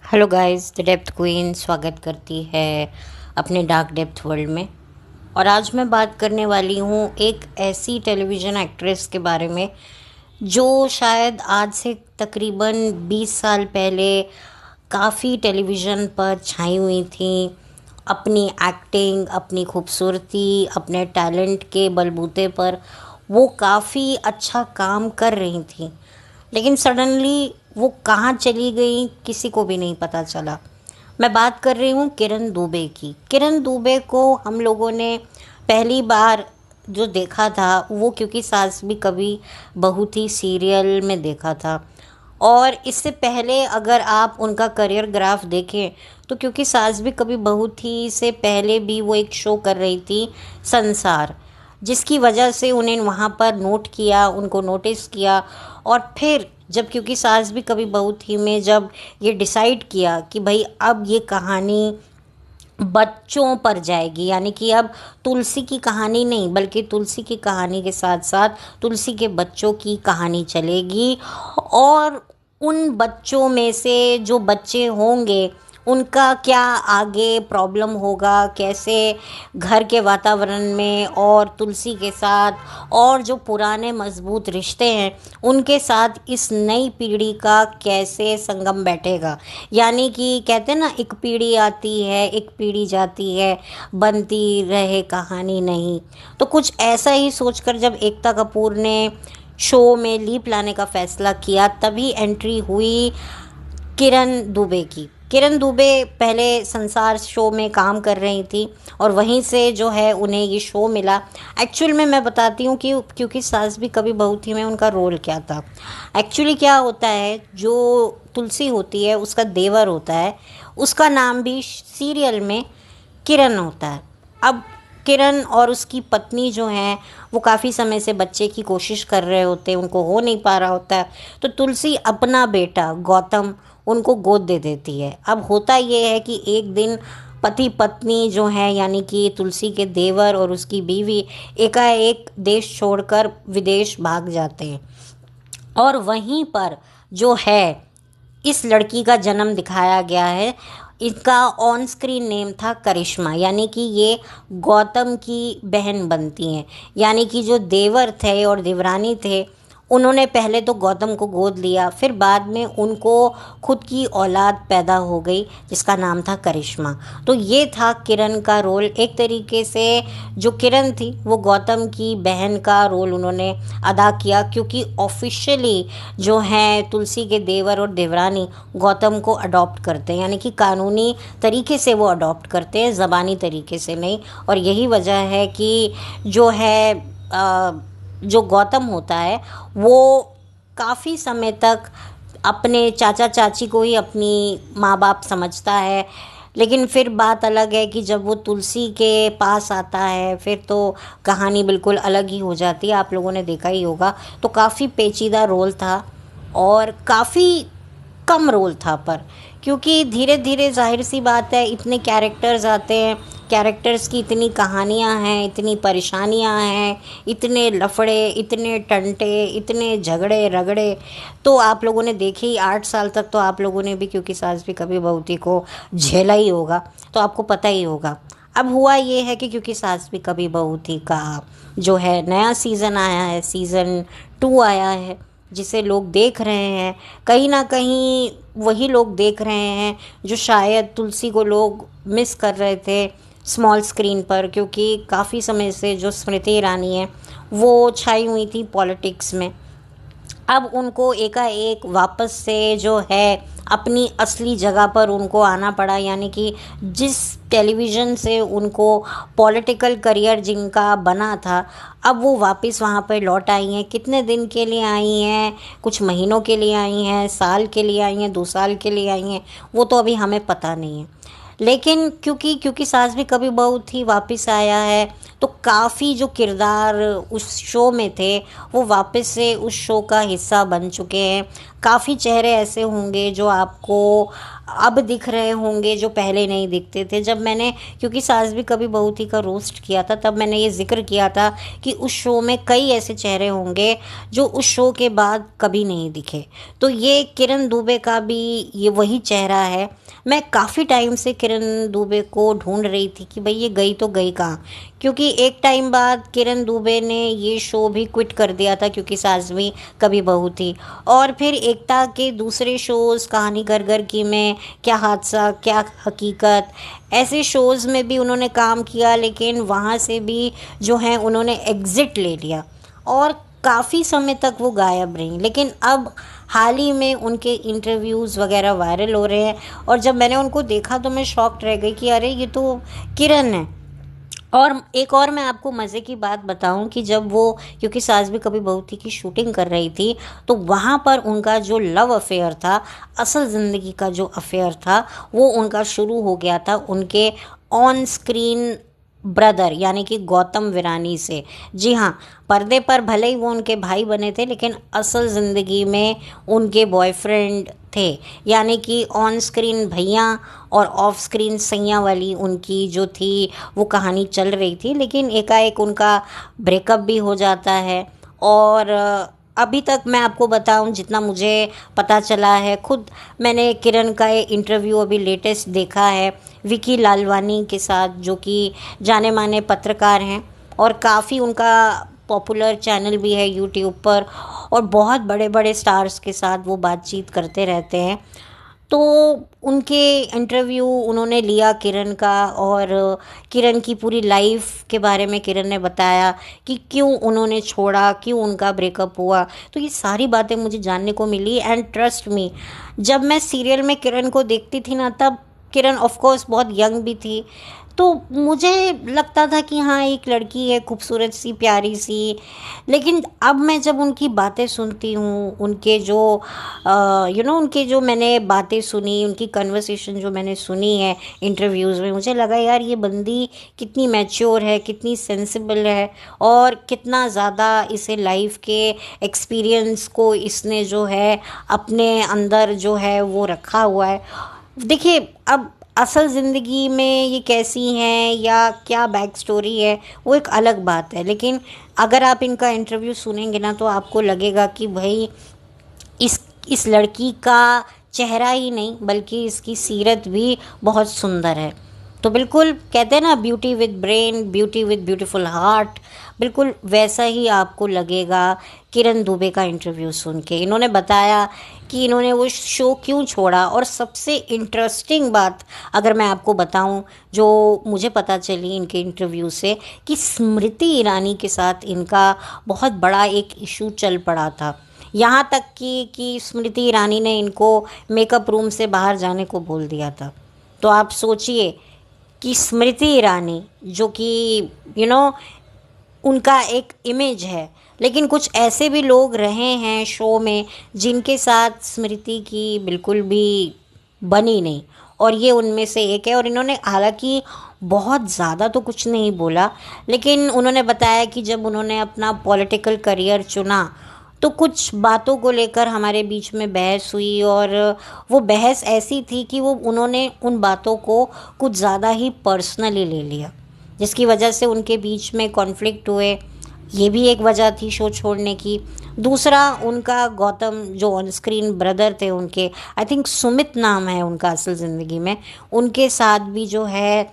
Hello guys, the depth queen स्वागत करती है अपने डार्क डेप्थ वर्ल्ड में। और आज मैं बात करने वाली हूँ एक ऐसी टेलीविज़न एक्ट्रेस के बारे में जो शायद आज से तकरीबन 20 साल पहले काफ़ी टेलीविज़न पर छाई हुई थी। अपनी एक्टिंग, अपनी खूबसूरती, अपने टैलेंट के बलबूते पर वो काफ़ी अच्छा काम कर रही थी, लेकिन सडनली वो कहाँ चली गई किसी को भी नहीं पता चला। मैं बात कर रही हूँ किरण दुबे की। किरण दुबे को हम लोगों ने पहली बार जो देखा था वो क्योंकि सास भी कभी बहू थी सीरियल में देखा था। और इससे पहले अगर आप उनका करियर ग्राफ देखें तो क्योंकि सास भी कभी बहू थी से पहले भी वो एक शो कर रही थी संसार, जिसकी वजह से उन्हें वहाँ पर नोट किया, उनको नोटिस किया। और फिर जब क्योंकि सास भी कभी बहू थी में जब ये डिसाइड किया कि भाई अब ये कहानी बच्चों पर जाएगी, यानी कि अब तुलसी की कहानी नहीं बल्कि तुलसी की कहानी के साथ साथ तुलसी के बच्चों की कहानी चलेगी। और उन बच्चों में से जो बच्चे होंगे उनका क्या आगे प्रॉब्लम होगा, कैसे घर के वातावरण में और तुलसी के साथ और जो पुराने मजबूत रिश्ते हैं उनके साथ इस नई पीढ़ी का कैसे संगम बैठेगा। यानी कि कहते हैं ना, एक पीढ़ी आती है एक पीढ़ी जाती है, बनती रहे कहानी नहीं। तो कुछ ऐसा ही सोचकर जब एकता कपूर ने शो में लीप लाने का फैसला किया तभी एंट्री हुई किरण दुबे की। किरण दुबे पहले संसार शो में काम कर रही थी और वहीं से जो है उन्हें ये शो मिला। एक्चुअल में मैं बताती हूँ कि क्योंकि सास भी कभी बहू थी में उनका रोल क्या था। एक्चुअली क्या होता है, जो तुलसी होती है उसका देवर होता है, उसका नाम भी सीरियल में किरण होता है। अब किरण और उसकी पत्नी जो हैं वो काफ़ी समय से बच्चे की कोशिश कर रहे होते हैं, उनको हो नहीं पा रहा होता है। तो तुलसी अपना बेटा गौतम उनको गोद दे देती है। अब होता ये है कि एक दिन पति पत्नी जो हैं यानी कि तुलसी के देवर और उसकी बीवी एकाएक देश छोड़कर विदेश भाग जाते हैं। और वहीं पर जो है इस लड़की का जन्म दिखाया गया है। इसका ऑन स्क्रीन नेम था करिश्मा, यानी कि ये गौतम की बहन बनती हैं। यानी कि जो देवर थे और देवरानी थे उन्होंने पहले तो गौतम को गोद लिया, फिर बाद में उनको खुद की औलाद पैदा हो गई जिसका नाम था करिश्मा। तो ये था किरण का रोल। एक तरीके से जो किरण थी वो गौतम की बहन का रोल उन्होंने अदा किया, क्योंकि ऑफिशियली जो है तुलसी के देवर और देवरानी गौतम को अडॉप्ट करते हैं, यानी कि कानूनी तरीके से वो अडॉप्ट करते हैं, ज़बानी तरीके से नहीं। और यही वजह है कि जो है जो गौतम होता है वो काफ़ी समय तक अपने चाचा चाची को ही अपनी माँ बाप समझता है। लेकिन फिर बात अलग है कि जब वो तुलसी के पास आता है फिर तो कहानी बिल्कुल अलग ही हो जाती है। आप लोगों ने देखा ही होगा। तो काफ़ी पेचीदा रोल था और काफ़ी कम रोल था, पर क्योंकि धीरे धीरे जाहिर सी बात है इतने कैरेक्टर्स आते हैं, कैरेक्टर्स की इतनी कहानियाँ हैं, इतनी परेशानियाँ हैं, इतने लफड़े, इतने टंटे, इतने झगड़े रगड़े। तो आप लोगों ने देखे ही 8 साल तक तो आप लोगों ने भी क्योंकि सास भी कभी बहू थी को झेला ही होगा, तो आपको पता ही होगा। अब हुआ ये है कि क्योंकि सास भी कभी बहू थी का जो है नया सीज़न आया है, सीज़न 2 आया है, जिसे लोग देख रहे हैं। कहीं ना कहीं वही लोग देख रहे हैं जो शायद तुलसी को लोग मिस कर रहे थे स्मॉल स्क्रीन पर, क्योंकि काफ़ी समय से जो स्मृति ईरानी है वो छाई हुई थी पॉलिटिक्स में। अब उनको एकाएक वापस से जो है अपनी असली जगह पर उनको आना पड़ा, यानी कि जिस टेलीविज़न से उनको पॉलिटिकल करियर जिनका बना था अब वो वापस वहाँ पर लौट आई हैं। कितने दिन के लिए आई हैं, कुछ महीनों के लिए आई हैं, साल के लिए आई हैं, 2 साल के लिए आई हैं, वो तो अभी हमें पता नहीं है। लेकिन क्योंकि सास भी कभी बहू थी वापस आया है, तो काफ़ी जो किरदार उस शो में थे वो वापस से उस शो का हिस्सा बन चुके हैं। काफ़ी चेहरे ऐसे होंगे जो आपको अब दिख रहे होंगे जो पहले नहीं दिखते थे। जब मैंने, क्योंकि सास भी कभी बहू थी का रोस्ट किया था, तब मैंने ये ज़िक्र किया था कि उस शो में कई ऐसे चेहरे होंगे जो उस शो के बाद कभी नहीं दिखे। तो ये किरण दुबे का भी ये वही चेहरा है। मैं काफ़ी टाइम से किरण दुबे को ढूंढ रही थी कि भाई ये गई तो गई कहाँ, क्योंकि एक टाइम बाद किरण दुबे ने ये शो भी क्विट कर दिया था क्योंकि सास भी कभी बहू थी। और फिर एकता के दूसरे शोज़, कहानी घर घर की में, क्या हादसा क्या हकीकत, ऐसे शोज़ में भी उन्होंने काम किया, लेकिन वहाँ से भी जो है उन्होंने एग्ज़िट ले लिया और काफ़ी समय तक वो गायब रहीं। लेकिन अब हाल ही में उनके इंटरव्यूज़ वगैरह वायरल हो रहे हैं और जब मैंने उनको देखा तो मैं शॉक्ड रह गई कि अरे ये तो किरण है। और एक और मैं आपको मज़े की बात बताऊं कि जब वो, क्योंकि सास भी कभी बहू थी की शूटिंग कर रही थी, तो वहाँ पर उनका जो लव अफेयर था, असल ज़िंदगी का जो अफेयर था, वो उनका शुरू हो गया था उनके ऑन स्क्रीन ब्रदर यानी कि गौतम विरानी से। जी हाँ, पर्दे पर भले ही वो उनके भाई बने थे लेकिन असल ज़िंदगी में उनके बॉयफ्रेंड थे। यानी कि ऑन स्क्रीन भैया और ऑफ स्क्रीन सैया वाली उनकी जो थी वो कहानी चल रही थी। लेकिन एकाएक उनका ब्रेकअप भी हो जाता है। और अभी तक मैं आपको बताऊं, जितना मुझे पता चला है, खुद मैंने किरण का ये इंटरव्यू अभी लेटेस्ट देखा है विकी लालवानी के साथ, जो कि जाने माने पत्रकार हैं और काफ़ी उनका पॉपुलर चैनल भी है यूट्यूब पर और बहुत बड़े बड़े स्टार्स के साथ वो बातचीत करते रहते हैं। तो उनके इंटरव्यू उन्होंने लिया किरण का और किरण की पूरी लाइफ के बारे में किरण ने बताया कि क्यों उन्होंने छोड़ा, क्यों उनका ब्रेकअप हुआ। तो ये सारी बातें मुझे जानने को मिली एंड ट्रस्ट मी, जब मैं सीरियल में किरण को देखती थी ना, तब किरण ऑफ कोर्स बहुत यंग भी थी, तो मुझे लगता था कि हाँ एक लड़की है खूबसूरत सी प्यारी सी। लेकिन अब मैं जब उनकी बातें सुनती हूँ, उनके जो उनके जो मैंने बातें सुनी, उनकी कन्वर्सेशन जो मैंने सुनी है इंटरव्यूज़ में, मुझे लगा यार ये बंदी कितनी मैच्योर है, कितनी सेंसिबल है और कितना ज़्यादा इसे लाइफ के एक्सपीरियंस को इसने जो है अपने अंदर जो है वो रखा हुआ है। देखिए, अब असल ज़िंदगी में ये कैसी हैं या क्या बैक स्टोरी है वो एक अलग बात है, लेकिन अगर आप इनका इंटरव्यू सुनेंगे ना तो आपको लगेगा कि भाई इस लड़की का चेहरा ही नहीं बल्कि इसकी सीरत भी बहुत सुंदर है। तो बिल्कुल कहते हैं ना, beauty with brain, beauty with beautiful heart, बिल्कुल वैसा ही आपको लगेगा किरण दुबे का इंटरव्यू सुन के। इन्होंने बताया कि इन्होंने वो शो क्यों छोड़ा और सबसे इंटरेस्टिंग बात अगर मैं आपको बताऊं जो मुझे पता चली इनके इंटरव्यू से, कि स्मृति ईरानी के साथ इनका बहुत बड़ा एक इशू चल पड़ा था। यहाँ तक कि स्मृति ईरानी ने इनको मेकअप रूम से बाहर जाने को बोल दिया था। तो आप सोचिए कि स्मृति ईरानी जो कि उनका एक इमेज है, लेकिन कुछ ऐसे भी लोग रहे हैं शो में जिनके साथ स्मृति की बिल्कुल भी बनी नहीं, और ये उनमें से एक है। और इन्होंने हालांकि बहुत ज़्यादा तो कुछ नहीं बोला, लेकिन उन्होंने बताया कि जब उन्होंने अपना पॉलिटिकल करियर चुना तो कुछ बातों को लेकर हमारे बीच में बहस हुई और वो बहस ऐसी थी कि उन्होंने उन बातों को कुछ ज़्यादा ही पर्सनली ले लिया, जिसकी वजह से उनके बीच में कॉन्फ्लिक्ट हुए। ये भी एक वजह थी शो छोड़ने की। दूसरा, उनका गौतम जो ऑन स्क्रीन ब्रदर थे उनके, आई थिंक सुमित नाम है उनका असल ज़िंदगी में, उनके साथ भी जो है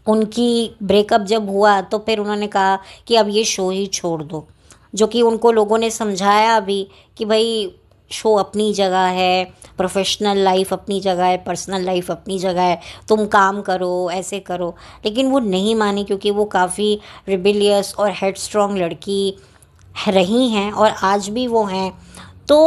उनकी ब्रेकअप जब हुआ तो फिर उन्होंने कहा कि अब ये शो ही छोड़ दो, जो कि उनको लोगों ने समझाया भी कि भाई शो अपनी जगह है, प्रोफेशनल लाइफ अपनी जगह है, पर्सनल लाइफ अपनी जगह है, तुम काम करो, ऐसे करो। लेकिन वो नहीं मानी क्योंकि वो काफ़ी रिबिलियस और हेडस्ट्रॉन्ग लड़की रही हैं और आज भी वो हैं। तो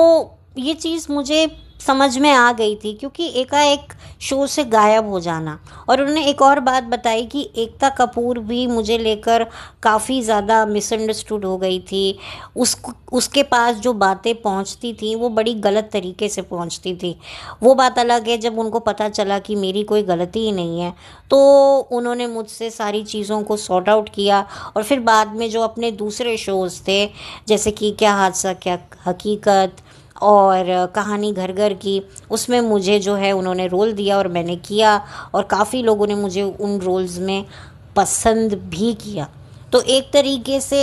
ये चीज़ मुझे समझ में आ गई थी, क्योंकि एकाएक शो से गायब हो जाना। और उन्होंने एक और बात बताई कि एकता कपूर भी मुझे लेकर काफ़ी ज़्यादा मिसअंडरस्टूड हो गई थी। उसके पास जो बातें पहुंचती थी वो बड़ी गलत तरीके से पहुंचती थी। वो बात अलग है जब उनको पता चला कि मेरी कोई गलती ही नहीं है, तो उन्होंने मुझसे सारी चीज़ों को सॉर्ट आउट किया और फिर बाद में जो अपने दूसरे शोज़ थे, जैसे कि क्या हादसा क्या हकीकत और कहानी घर घर की, उसमें मुझे जो है उन्होंने रोल दिया और मैंने किया, और काफ़ी लोगों ने मुझे उन रोल्स में पसंद भी किया। तो एक तरीके से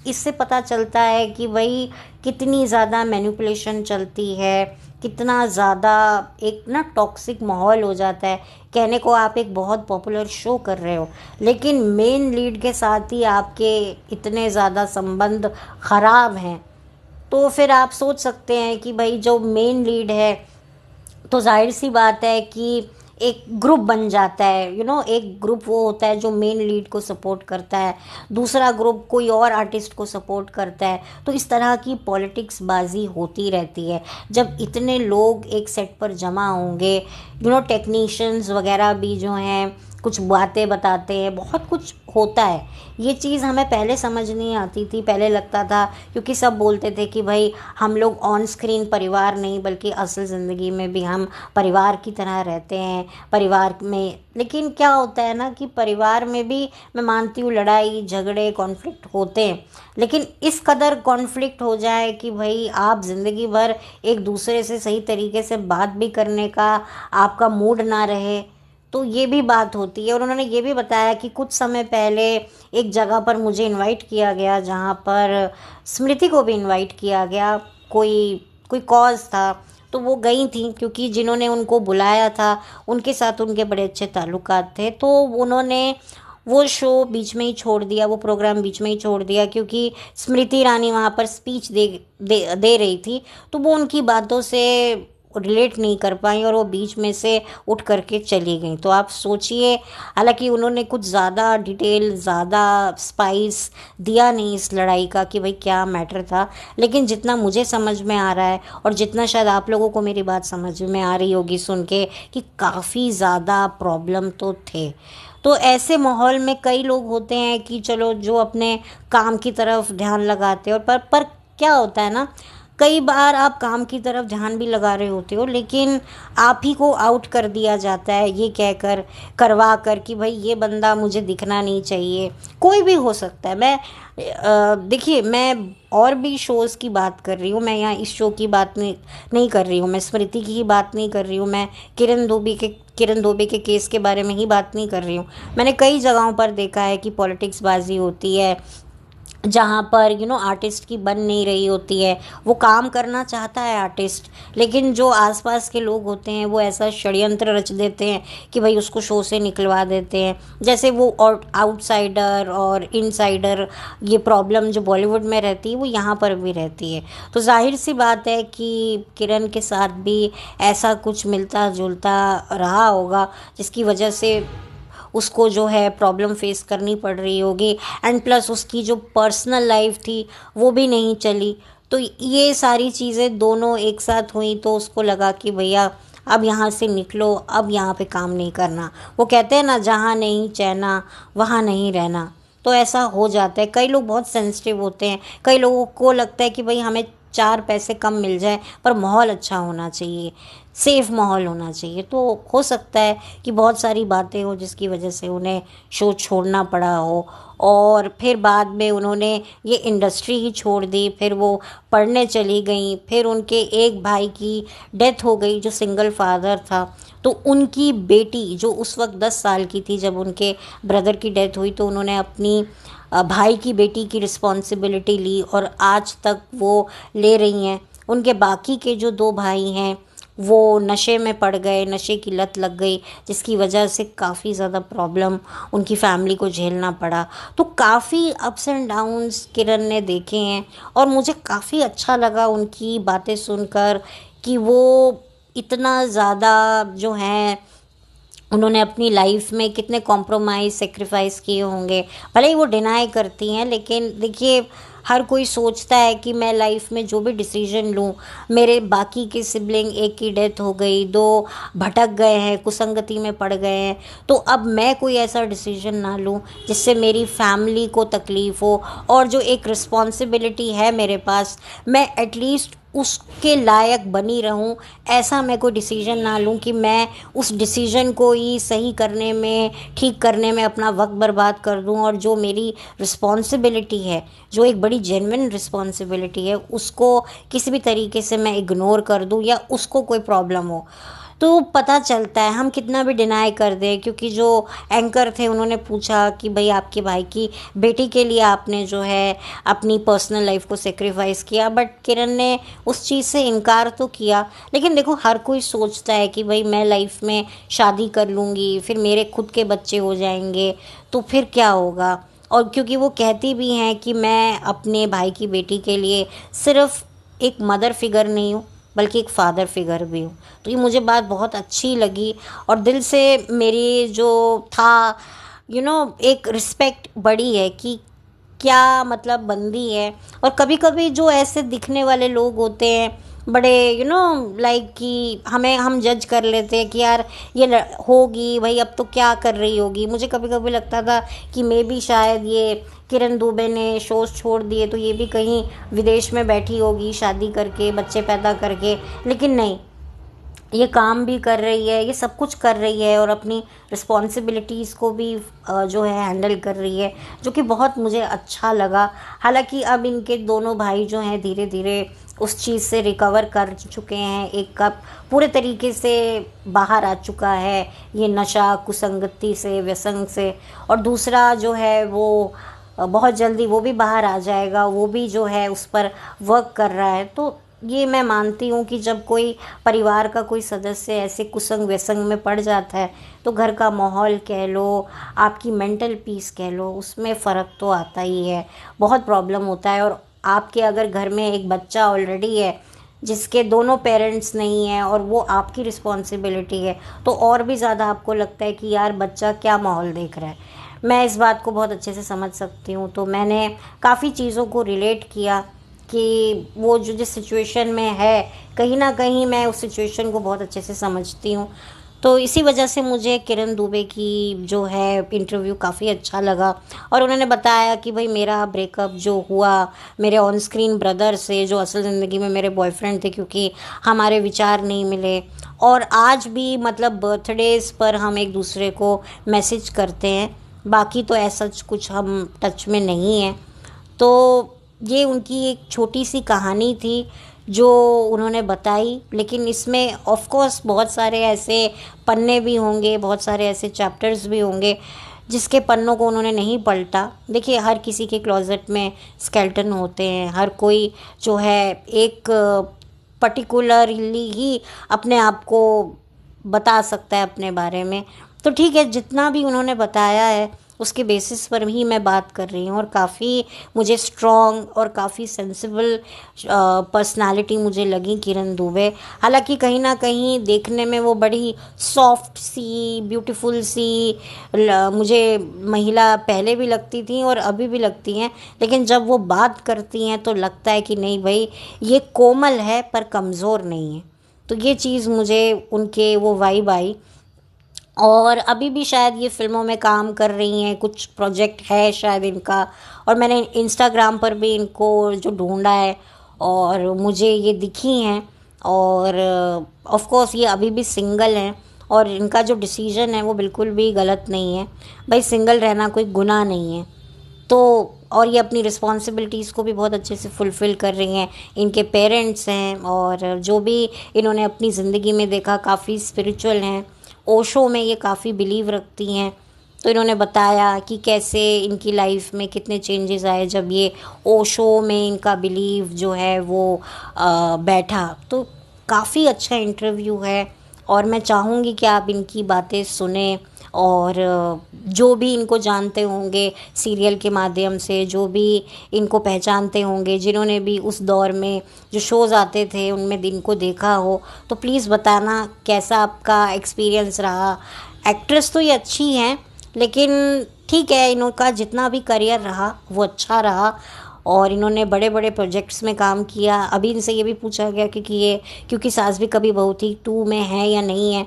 इससे पता चलता है कि भाई कितनी ज़्यादा मैनिपुलेशन चलती है, कितना ज़्यादा एक ना टॉक्सिक माहौल हो जाता है। कहने को आप एक बहुत पॉपुलर शो कर रहे हो, लेकिन मेन लीड के साथ ही आपके इतने ज़्यादा संबंध ख़राब हैं, तो फिर आप सोच सकते हैं कि भाई जो मेन लीड है, तो जाहिर सी बात है कि एक ग्रुप बन जाता है। एक ग्रुप वो होता है जो मेन लीड को सपोर्ट करता है, दूसरा ग्रुप कोई और आर्टिस्ट को सपोर्ट करता है। तो इस तरह की पॉलिटिक्स बाजी होती रहती है जब इतने लोग एक सेट पर जमा होंगे। टेक्नीशियंस वगैरह भी जो हैं कुछ बातें बताते हैं, बहुत कुछ होता है। ये चीज़ हमें पहले समझ नहीं आती थी, पहले लगता था, क्योंकि सब बोलते थे कि भाई हम लोग ऑन स्क्रीन परिवार नहीं बल्कि असल ज़िंदगी में भी हम परिवार की तरह रहते हैं, परिवार में। लेकिन क्या होता है ना कि परिवार में भी मैं मानती हूँ लड़ाई झगड़े कॉन्फ्लिक्ट होते हैं, लेकिन इस कदर कॉन्फ्लिक्ट हो जाए कि भाई आप ज़िंदगी भर एक दूसरे से सही तरीके से बात भी करने का आपका मूड ना रहे, तो ये भी बात होती है। और उन्होंने ये भी बताया कि कुछ समय पहले एक जगह पर मुझे इनवाइट किया गया, जहाँ पर स्मृति को भी इनवाइट किया गया, कोई कॉज था, तो वो गई थी, क्योंकि जिन्होंने उनको बुलाया था उनके साथ उनके बड़े अच्छे ताल्लुकात थे। तो उन्होंने वो शो बीच में ही छोड़ दिया, वो प्रोग्राम बीच में ही छोड़ दिया, क्योंकि स्मृति ईरानी वहाँ पर स्पीच दे रही थी, तो वो उनकी बातों से रिलेट नहीं कर पाई और वो बीच में से उठ करके चली गई। तो आप सोचिए, हालांकि उन्होंने कुछ ज़्यादा डिटेल, ज़्यादा स्पाइस दिया नहीं इस लड़ाई का कि भाई क्या मैटर था, लेकिन जितना मुझे समझ में आ रहा है और जितना शायद आप लोगों को मेरी बात समझ में आ रही होगी सुन के, कि काफ़ी ज़्यादा प्रॉब्लम तो थे। तो ऐसे माहौल में कई लोग होते हैं कि चलो जो अपने काम की तरफ ध्यान लगाते हैं, और पर क्या होता है ना, कई बार आप काम की तरफ ध्यान भी लगा रहे होते हो, लेकिन आप ही को आउट कर दिया जाता है ये कहकर, करवा कर, कि भाई ये बंदा मुझे दिखना नहीं चाहिए। कोई भी हो सकता है। देखिए, मैं और भी शोज़ की बात कर रही हूँ, मैं यहाँ इस शो की बात नहीं कर रही हूँ, मैं स्मृति की ही बात नहीं कर रही हूँ, मैं किरण धोबी के केस के बारे में ही बात नहीं कर रही हूँ। मैंने कई जगहों पर देखा है कि पॉलिटिक्स बाजी होती है, जहाँ पर आर्टिस्ट की बन नहीं रही होती है। वो काम करना चाहता है आर्टिस्ट, लेकिन जो आसपास के लोग होते हैं वो ऐसा षड्यंत्र रच देते हैं कि भाई उसको शो से निकलवा देते हैं। जैसे वो आउटसाइडर और इनसाइडर, ये प्रॉब्लम जो बॉलीवुड में रहती है वो यहाँ पर भी रहती है। तो जाहिर सी बात है कि किरण के साथ भी ऐसा कुछ मिलता जुलता रहा होगा, जिसकी वजह से उसको जो है प्रॉब्लम फेस करनी पड़ रही होगी। एंड प्लस उसकी जो पर्सनल लाइफ थी वो भी नहीं चली। तो ये सारी चीज़ें दोनों एक साथ हुई, तो उसको लगा कि भैया अब यहाँ से निकलो, अब यहाँ पे काम नहीं करना। वो कहते हैं ना, जहाँ नहीं चैना वहाँ नहीं रहना। तो ऐसा हो जाता है। कई लोग बहुत सेंसिटिव होते हैं, कई लोगों को लगता है कि भाई हमें 4 पैसे कम मिल जाए पर माहौल अच्छा होना चाहिए, सेफ माहौल होना चाहिए। तो हो सकता है कि बहुत सारी बातें हो जिसकी वजह से उन्हें शो छोड़ना पड़ा हो, और फिर बाद में उन्होंने ये इंडस्ट्री ही छोड़ दी। फिर वो पढ़ने चली गई, फिर उनके एक भाई की डेथ हो गई जो सिंगल फादर था। तो उनकी बेटी जो उस वक्त 10 साल की थी जब उनके ब्रदर की डेथ हुई, तो उन्होंने अपनी भाई की बेटी की रिस्पॉन्सिबिलिटी ली और आज तक वो ले रही हैं। उनके बाकी के जो 2 भाई हैं वो नशे में पड़ गए, नशे की लत लग गई, जिसकी वजह से काफ़ी ज़्यादा प्रॉब्लम उनकी फैमिली को झेलना पड़ा। तो काफ़ी अप्स एंड डाउन्स किरण ने देखे हैं, और मुझे काफ़ी अच्छा लगा उनकी बातें सुनकर कि वो इतना ज़्यादा जो हैं, उन्होंने अपनी लाइफ में कितने कॉम्प्रोमाइज़ सेक्रीफाइस किए होंगे। भले ही वो डिनाई करती हैं, लेकिन देखिए, हर कोई सोचता है कि मैं लाइफ में जो भी डिसीजन लूँ, मेरे बाकी के सिबलिंग, एक की डेथ हो गई, 2 भटक गए हैं, कुसंगति में पड़ गए हैं, तो अब मैं कोई ऐसा डिसीजन ना लूँ जिससे मेरी फैमिली को तकलीफ़ हो। और जो एक रिस्पॉन्सिबिलिटी है मेरे पास, मैं एटलीस्ट उसके लायक बनी रहूं, ऐसा मैं कोई डिसीजन ना लूं कि मैं उस डिसीजन को ही सही करने में, ठीक करने में अपना वक्त बर्बाद कर दूं, और जो मेरी रिस्पॉन्सिबिलिटी है, जो एक बड़ी जेन्युइन रिस्पॉन्सिबिलिटी है, उसको किसी भी तरीके से मैं इग्नोर कर दूं या उसको कोई प्रॉब्लम हो। तो पता चलता है, हम कितना भी डिनाई कर दें, क्योंकि जो एंकर थे उन्होंने पूछा कि भाई आपके भाई की बेटी के लिए आपने जो है अपनी पर्सनल लाइफ को सेक्रीफाइस किया, बट किरण ने उस चीज़ से इनकार तो किया। लेकिन देखो, हर कोई सोचता है कि भाई मैं लाइफ में शादी कर लूँगी, फिर मेरे खुद के बच्चे हो जाएंगे, तो फिर क्या होगा। और क्योंकि वो कहती भी हैं कि मैं अपने भाई की बेटी के लिए सिर्फ एक मदर फिगर नहीं हूँ, बल्कि एक फ़ादर फिगर भी हूँ। तो ये मुझे बात बहुत अच्छी लगी, और दिल से मेरी जो था एक रिस्पेक्ट बढ़ी है कि क्या मतलब बंदी है। और कभी कभी जो ऐसे दिखने वाले लोग होते हैं, बड़े लाइक कि हम जज कर लेते हैं कि यार ये होगी भाई, अब तो क्या कर रही होगी। मुझे कभी कभी लगता था कि मे बी शायद ये किरण दुबे ने शोज छोड़ दिए तो ये भी कहीं विदेश में बैठी होगी शादी करके, बच्चे पैदा करके। लेकिन नहीं, ये काम भी कर रही है, ये सब कुछ कर रही है, और अपनी रिस्पॉन्सिबिलिटीज़ को भी जो है हैंडल कर रही है, जो कि बहुत मुझे अच्छा लगा। हालांकि अब इनके दोनों भाई जो हैं धीरे धीरे उस चीज़ से रिकवर कर चुके हैं, एक कप पूरे तरीके से बाहर आ चुका है ये नशा कुसंगति से, व्यसन से। और दूसरा जो है वो बहुत जल्दी वो भी बाहर आ जाएगा, वो भी जो है उस पर वर्क कर रहा है। तो ये मैं मानती हूँ कि जब कोई परिवार का कोई सदस्य ऐसे कुसंग व्यसंग में पड़ जाता है, तो घर का माहौल कह लो, आपकी मेंटल पीस कह लो, उसमें फ़र्क तो आता ही है, बहुत प्रॉब्लम होता है। और आपके अगर घर में एक बच्चा ऑलरेडी है जिसके दोनों पेरेंट्स नहीं हैं, और वो आपकी रिस्पॉन्सिबिलिटी है, तो और भी ज़्यादा आपको लगता है कि यार बच्चा क्या माहौल देख रहा है। मैं इस बात को बहुत अच्छे से समझ सकती हूँ। तो मैंने काफ़ी चीज़ों को रिलेट किया कि वो जो जिस सिचुएशन में है, कहीं ना कहीं मैं उस सिचुएशन को बहुत अच्छे से समझती हूँ। तो इसी वजह से मुझे किरण दुबे की जो है इंटरव्यू काफ़ी अच्छा लगा। और उन्होंने बताया कि भाई मेरा ब्रेकअप जो हुआ मेरे ऑन स्क्रीन ब्रदर से, जो असल ज़िंदगी में मेरे बॉयफ्रेंड थे, क्योंकि हमारे विचार नहीं मिले। और आज भी मतलब बर्थडेज़ पर हम एक दूसरे को मैसेज करते हैं, बाकी तो ऐसा कुछ हम टच में नहीं हैं। तो ये उनकी एक छोटी सी कहानी थी जो उन्होंने बताई। लेकिन इसमें ऑफ कोर्स बहुत सारे ऐसे पन्ने भी होंगे, बहुत सारे ऐसे चैप्टर्स भी होंगे जिसके पन्नों को उन्होंने नहीं पलटा। देखिए, हर किसी के क्लोजेट में स्केल्टन होते हैं, हर कोई जो है एक पर्टिकुलरली ही अपने आप को बता सकता है अपने बारे में। तो ठीक है, जितना भी उन्होंने बताया है उसके बेसिस पर ही मैं बात कर रही हूँ। और काफ़ी मुझे स्ट्रॉन्ग और काफ़ी सेंसिबल पर्सनालिटी मुझे लगी किरण दुबे। हालांकि कहीं ना कहीं देखने में वो बड़ी सॉफ्ट सी, ब्यूटीफुल सी मुझे महिला पहले भी लगती थी और अभी भी लगती हैं। लेकिन जब वो बात करती हैं तो लगता है कि नहीं भाई, ये कोमल है पर कमज़ोर नहीं है। तो ये चीज़ मुझे उनके वो वाइब आई। और अभी भी शायद ये फ़िल्मों में काम कर रही हैं, कुछ प्रोजेक्ट है शायद इनका। और मैंने इंस्टाग्राम पर भी इनको जो ढूंढा है और मुझे ये दिखी हैं। और ऑफ कोर्स ये अभी भी सिंगल हैं, और इनका जो डिसीजन है वो बिल्कुल भी गलत नहीं है। भाई, सिंगल रहना कोई गुनाह नहीं है। तो और ये अपनी रिस्पॉन्सिबिलिटीज़ को भी बहुत अच्छे से फुलफ़िल कर रही हैं। इनके पेरेंट्स हैं, और जो भी इन्होंने अपनी ज़िंदगी में देखा काफ़ी स्पिरिचुअल हैं, ओशो में ये काफ़ी बिलीव रखती हैं। तो इन्होंने बताया कि कैसे इनकी लाइफ में कितने चेंजेस आए जब ये ओशो में इनका बिलीव जो है वो बैठा। तो काफ़ी अच्छा इंटरव्यू है, और मैं चाहूँगी कि आप इनकी बातें सुने। और जो भी इनको जानते होंगे सीरियल के माध्यम से, जो भी इनको पहचानते होंगे, जिन्होंने भी उस दौर में जो शोज़ आते थे उनमें इनको देखा हो, तो प्लीज़ बताना कैसा आपका एक्सपीरियंस रहा। एक्ट्रेस तो ये अच्छी हैं, लेकिन ठीक है, इनका जितना भी करियर रहा वो अच्छा रहा, और इन्होंने बड़े बड़े प्रोजेक्ट्स में काम किया। अभी इनसे ये भी पूछा गया कि ये क्योंकि सास भी कभी बहू थी 2 में है या नहीं है,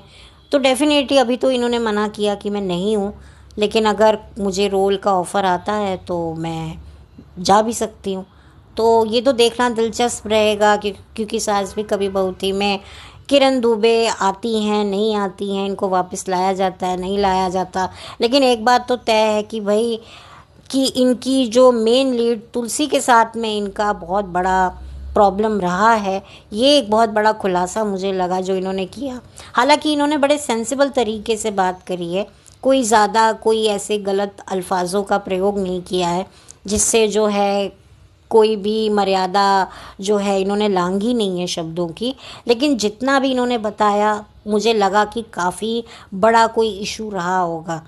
तो डेफिनेटली अभी तो इन्होंने मना किया कि मैं नहीं हूँ। लेकिन अगर मुझे रोल का ऑफ़र आता है तो मैं जा भी सकती हूँ। तो ये तो देखना दिलचस्प रहेगा क्योंकि सास भी कभी बहू थी में किरण दुबे आती हैं नहीं आती हैं, इनको वापस लाया जाता है नहीं लाया जाता। लेकिन एक बात तो तय है कि भाई कि इनकी जो मेन लीड तुलसी के साथ में इनका बहुत बड़ा प्रॉब्लम रहा है। ये एक बहुत बड़ा खुलासा मुझे लगा जो इन्होंने किया। हालांकि इन्होंने बड़े सेंसिबल तरीके से बात करी है, कोई ऐसे गलत अल्फाजों का प्रयोग नहीं किया है जिससे जो है कोई भी मर्यादा जो है इन्होंने लांघी नहीं है शब्दों की। लेकिन जितना भी इन्होंने बताया मुझे लगा कि काफ़ी बड़ा कोई इशू रहा होगा।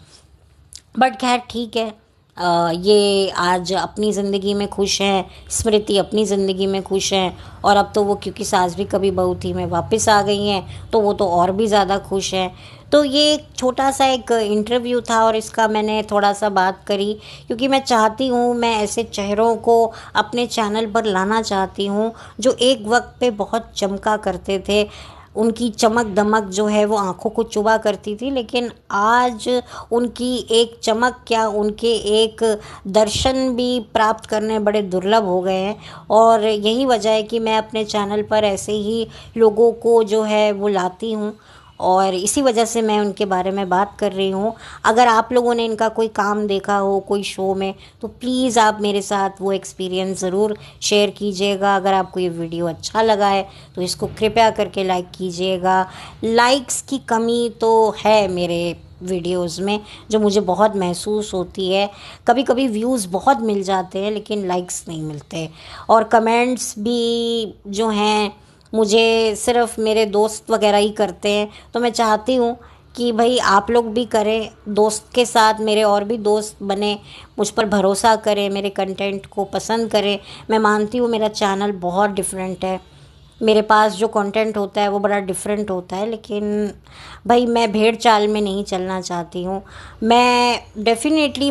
बट खैर ठीक है, ये आज अपनी ज़िंदगी में खुश हैं, स्मृति अपनी ज़िंदगी में खुश हैं, और अब तो वो क्योंकि सास भी कभी बहू थी में वापस आ गई हैं तो वो तो और भी ज़्यादा खुश हैं। तो ये एक छोटा सा एक इंटरव्यू था और इसका मैंने थोड़ा सा बात करी क्योंकि मैं चाहती हूँ, मैं ऐसे चेहरों को अपने चैनल पर लाना चाहती हूँ जो एक वक्त पे बहुत चमका करते थे। उनकी चमक दमक जो है वो आँखों को चुभा करती थी, लेकिन आज उनकी एक चमक क्या, उनके एक दर्शन भी प्राप्त करने बड़े दुर्लभ हो गए हैं। और यही वजह है कि मैं अपने चैनल पर ऐसे ही लोगों को जो है वो लाती हूँ और इसी वजह से मैं उनके बारे में बात कर रही हूँ। अगर आप लोगों ने इनका कोई काम देखा हो कोई शो में तो प्लीज़ आप मेरे साथ वो एक्सपीरियंस ज़रूर शेयर कीजिएगा। अगर आपको ये वीडियो अच्छा लगा है तो इसको कृपया करके लाइक कीजिएगा। लाइक्स की कमी तो है मेरे वीडियोस में जो मुझे बहुत महसूस होती है। कभी कभी व्यूज़ बहुत मिल जाते हैं लेकिन लाइक्स नहीं मिलते, और कमेंट्स भी जो हैं मुझे सिर्फ मेरे दोस्त वगैरह ही करते हैं। तो मैं चाहती हूँ कि भाई आप लोग भी करें, दोस्त के साथ मेरे और भी दोस्त बने, मुझ पर भरोसा करें, मेरे कंटेंट को पसंद करें। मैं मानती हूँ मेरा चैनल बहुत डिफरेंट है, मेरे पास जो कंटेंट होता है वो बड़ा डिफरेंट होता है, लेकिन भाई मैं भेड़ चाल में नहीं चलना चाहती हूँ।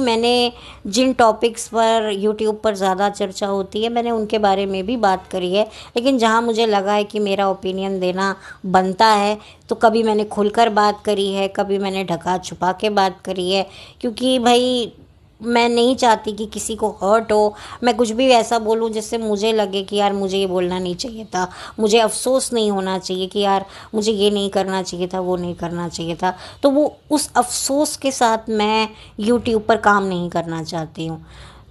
मैंने जिन टॉपिक्स पर यूट्यूब पर ज़्यादा चर्चा होती है मैंने उनके बारे में भी बात करी है, लेकिन जहाँ मुझे लगा है कि मेरा ओपिनियन देना बनता है तो कभी मैंने खुलकर बात करी है, कभी मैंने ढका छुपा के बात करी है, क्योंकि भाई मैं नहीं चाहती कि किसी को हर्ट हो, मैं कुछ भी ऐसा बोलूं जिससे मुझे लगे कि यार मुझे ये बोलना नहीं चाहिए था, मुझे अफसोस नहीं होना चाहिए कि यार मुझे ये नहीं करना चाहिए था, वो नहीं करना चाहिए था। तो वो उस अफसोस के साथ मैं यूट्यूब पर काम नहीं करना चाहती हूँ।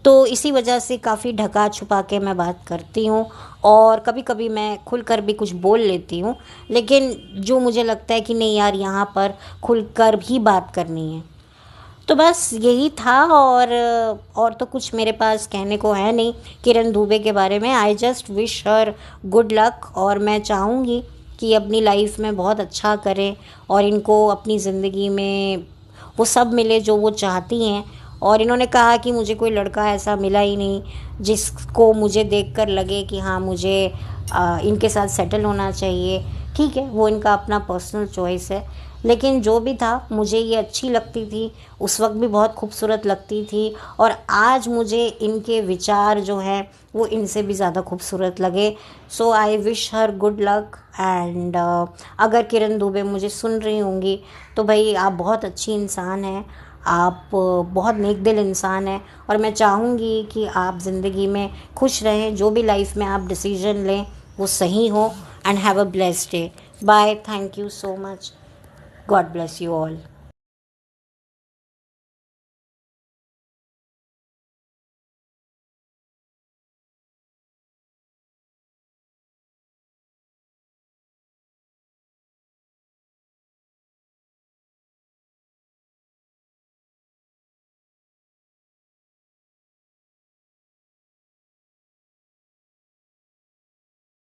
तो इसी वजह से काफ़ी ढका छुपा के मैं बात करती हूँ और कभी कभी मैं खुलकर भी कुछ बोल लेती हूँ, लेकिन जो मुझे लगता है कि नहीं यार यहाँ पर खुलकर भी बात करनी है। तो बस यही था, और तो कुछ मेरे पास कहने को है नहीं किरण दुबे के बारे में। I just wish her good luck, और मैं चाहूँगी कि अपनी लाइफ में बहुत अच्छा करें और इनको अपनी ज़िंदगी में वो सब मिले जो वो चाहती हैं। और इन्होंने कहा कि मुझे कोई लड़का ऐसा मिला ही नहीं जिसको मुझे देखकर लगे कि हाँ मुझे इनके साथ सेटल होना चाहिए। ठीक है, वो इनका अपना पर्सनल चॉइस है, लेकिन जो भी था मुझे ये अच्छी लगती थी, उस वक्त भी बहुत खूबसूरत लगती थी, और आज मुझे इनके विचार जो हैं वो इनसे भी ज़्यादा खूबसूरत लगे। So I wish her good luck. And अगर किरण दुबे मुझे सुन रही होंगी तो भाई आप बहुत अच्छी इंसान हैं, आप बहुत नेक दिल इंसान हैं, और मैं चाहूँगी कि आप ज़िंदगी में खुश रहें, जो भी लाइफ में आप डिसीजन लें वो सही हो। And have a blessed day. Bye, thank you so much, God bless you all.